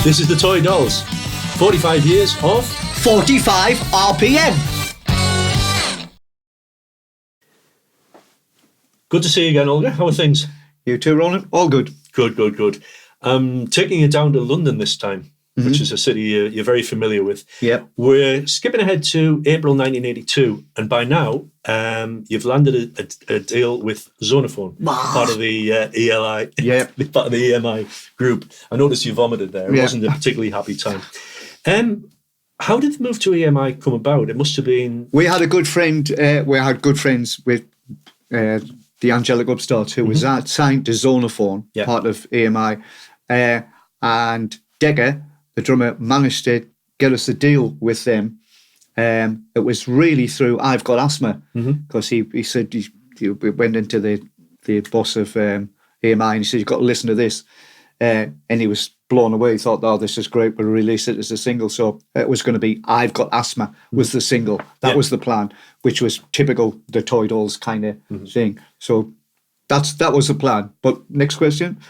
This is the Toy Dolls. 45 years of 45 RPM. Good to see you again, Olga. How are things? You too, Ronan? All good. Good. Taking you down to London this time, which is a city you're very familiar with. Yep. We're skipping ahead to April 1982, and by now you've landed a deal with Zonophone, part of the ELI, part of the EMI group. I noticed you vomited there. It wasn't a particularly happy time. How did the move to EMI come about? It must have been... We had a good friend, we had good friends with the Angelic Upstarts who was signed to Zonophone, part of EMI, and Degger, the drummer, managed to get us a deal with them. It was really through I've Got Asthma, because he said he went into the boss of EMI and he said, you've got to listen to this. And he was blown away. He thought, oh, this is great, we'll release it as a single. So it was going to be I've Got Asthma was the single. That was the plan, which was typical the Toy Dolls kind of thing. So that was the plan. But next question.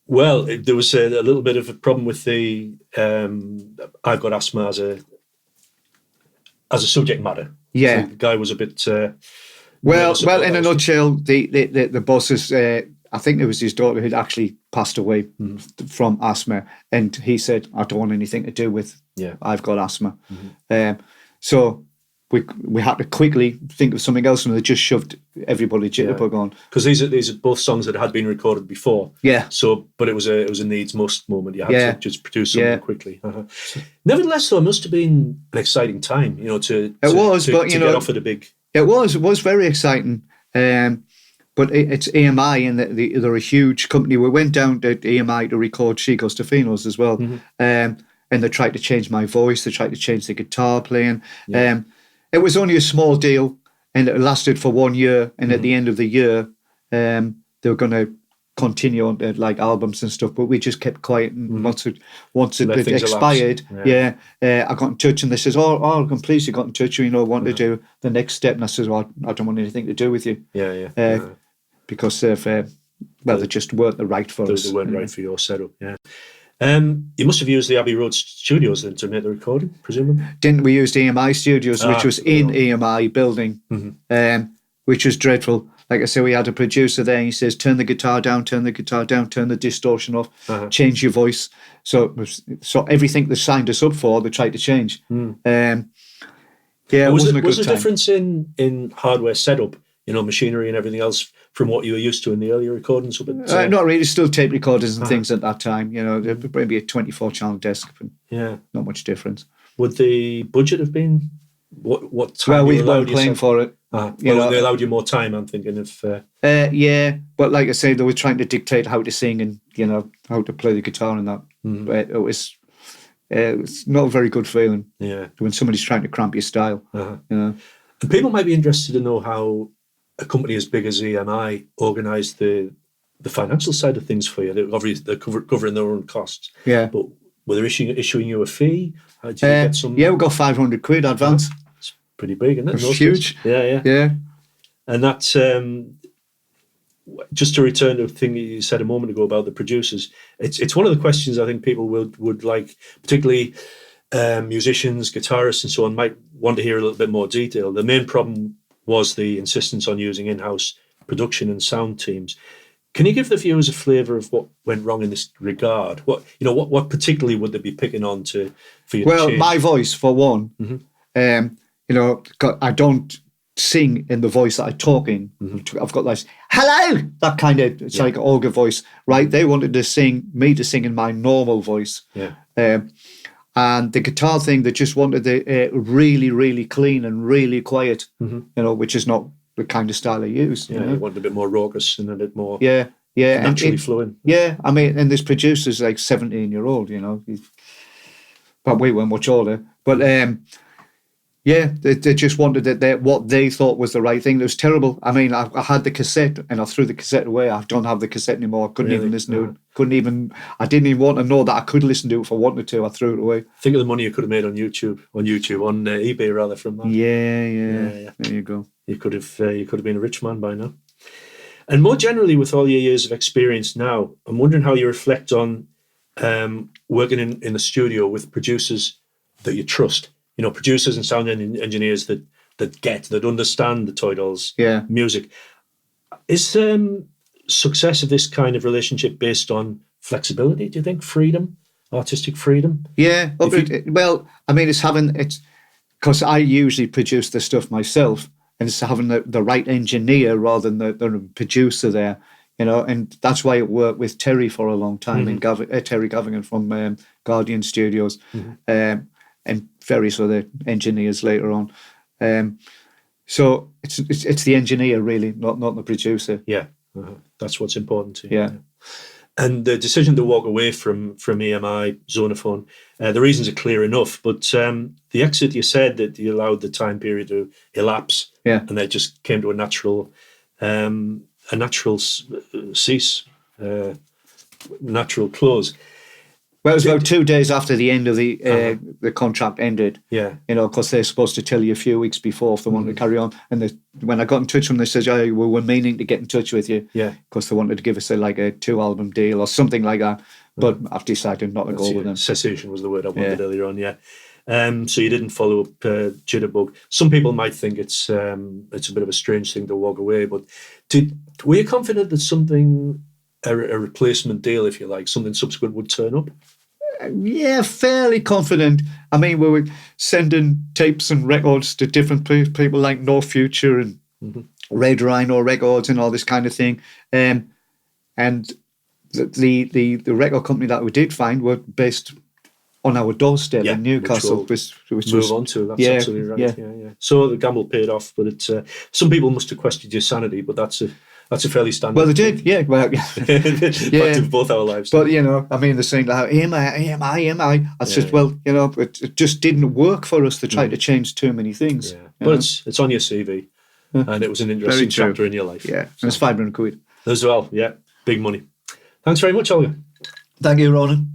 Well, there was a little bit of a problem with the I've Got Asthma as a subject matter. Yeah. So the guy was a bit... well, in a nutshell, the boss's... I think it was his daughter who'd actually passed away from asthma, and he said, I don't want anything to do with I've Got Asthma. So we had to quickly think of something else, and they just shoved everybody Jitterbug on. Because these are both songs that had been recorded before. Yeah. So, but it was a needs must moment. You had to just produce something quickly. Nevertheless, though, it must have been an exciting time, to get offered a big... It was very exciting. But it's EMI, and they're a huge company. We went down to EMI to record She Goes to Finos as well. And they tried to change my voice. They tried to change the guitar playing. It was only a small deal, and it lasted for 1 year. And at the end of the year, they were going to continue on to, like, albums and stuff. But we just kept quiet. And once it expired, I got in touch, and they says, "Oh, I'm pleased you got in touch. Want to do the next step." And I says, "Well, I don't want anything to do with you." Because of, they just weren't the right for us. They weren't right for your setup, You must have used the Abbey Road studios then to make the recording, presumably? Didn't we use the EMI studios, which was in EMI building, which was dreadful. Like I said, we had a producer there, and he says, turn the guitar down, turn the distortion off, change your voice. So everything they signed us up for, they tried to change. Was there a difference in hardware setup, machinery and everything else from what you were used to in the earlier recordings? Not really. Still tape recorders and things at that time. Maybe a 24-channel desk. Not much difference. Would the budget have been what time? Well, we weren't playing for it. They allowed you more time. I'm thinking of. But like I say, they were trying to dictate how to sing and how to play the guitar and that. But it was. It's not a very good feeling. When somebody's trying to cramp your style. And people might be interested to know how a company as big as EMI organised the financial side of things for you. They're covering their own costs. Yeah. But were they issuing you a fee? Did you get some? Yeah, we got 500 quid advance. It's pretty big, isn't it? It's huge. Yeah. And that's just to return to the thing you said a moment ago about the producers. It's one of the questions I think people would like, particularly musicians, guitarists, and so on, might want to hear a little bit more detail. The main problem was the insistence on using in-house production and sound teams. Can you give the viewers a flavour of what went wrong in this regard? What particularly would they be picking on for you to change? My voice, for one. I don't sing in the voice that I talk in. I've got this, hello, that kind of, it's like Olga voice, right? They wanted me to sing in my normal voice. And the guitar thing, they just wanted it really, really clean and really quiet, which is not the kind of style I use. You wanted a bit more raucous and a bit more naturally flowing. Yeah, I mean, and this producer's like 17-year-old, but we weren't much older. But they just wanted what they thought was the right thing. It was terrible. I mean, I had the cassette and I threw the cassette away. I don't have the cassette anymore. I couldn't even listen to it. I didn't even want to know that I could listen to it if I wanted to. I threw it away. Think of the money you could have made on eBay rather from that. Yeah. There you go. You could have been a rich man by now. And more generally, with all your years of experience now, I'm wondering how you reflect on working in the studio with producers that you trust. You know, producers and sound engineers that understand the Toy Dolls music. Is success of this kind of relationship based on flexibility? Do you think freedom, artistic freedom? Yeah. Well, I mean, it's because I usually produce the stuff myself, and it's having the right engineer rather than the producer there, you know, and that's why it worked with Terry for a long time, and Terry Gavigan from Guardian Studios, and various other engineers later on. So it's the engineer really, not the producer. Yeah, that's what's important to you. Yeah. And the decision to walk away from EMI, Zonophone, the reasons are clear enough. But the exit, you said that you allowed the time period to elapse, and that just came to a natural cease, natural close. Well, it was about 2 days after the end of the contract ended. Yeah. You know, because they're supposed to tell you a few weeks before if they want to carry on. And when I got in touch with them, they said, "Oh, we were meaning to get in touch with you." Yeah. Because they wanted to give us a 2-album deal or something like that. But I've decided not to go with them. Cessation was the word I wanted earlier on, yeah. So you didn't follow up Jitterbug. Some people might think it's a bit of a strange thing to walk away, but were you confident that something, a replacement deal, if you like, something subsequent would turn up? Yeah, fairly confident. I mean, we were sending tapes and records to different people like No Future and Red Rhino Records and all this kind of thing. And the record company that we did find were based on our doorstep in Newcastle. Which move on to. That's absolutely right. Yeah. So the gamble paid off, but some people must have questioned your sanity, but that's a fairly standard. Well, they did, yeah. Well, Fact of both our lives. But, you know, I mean, they're saying, like, EMI. I said, well, you know, it just didn't work for us to try to change too many things. Yeah. But it's on your CV, and it was an interesting chapter in your life. Yeah, and it's £500 as well. Yeah, big money. Thanks very much, Olga. Thank you, Ronan.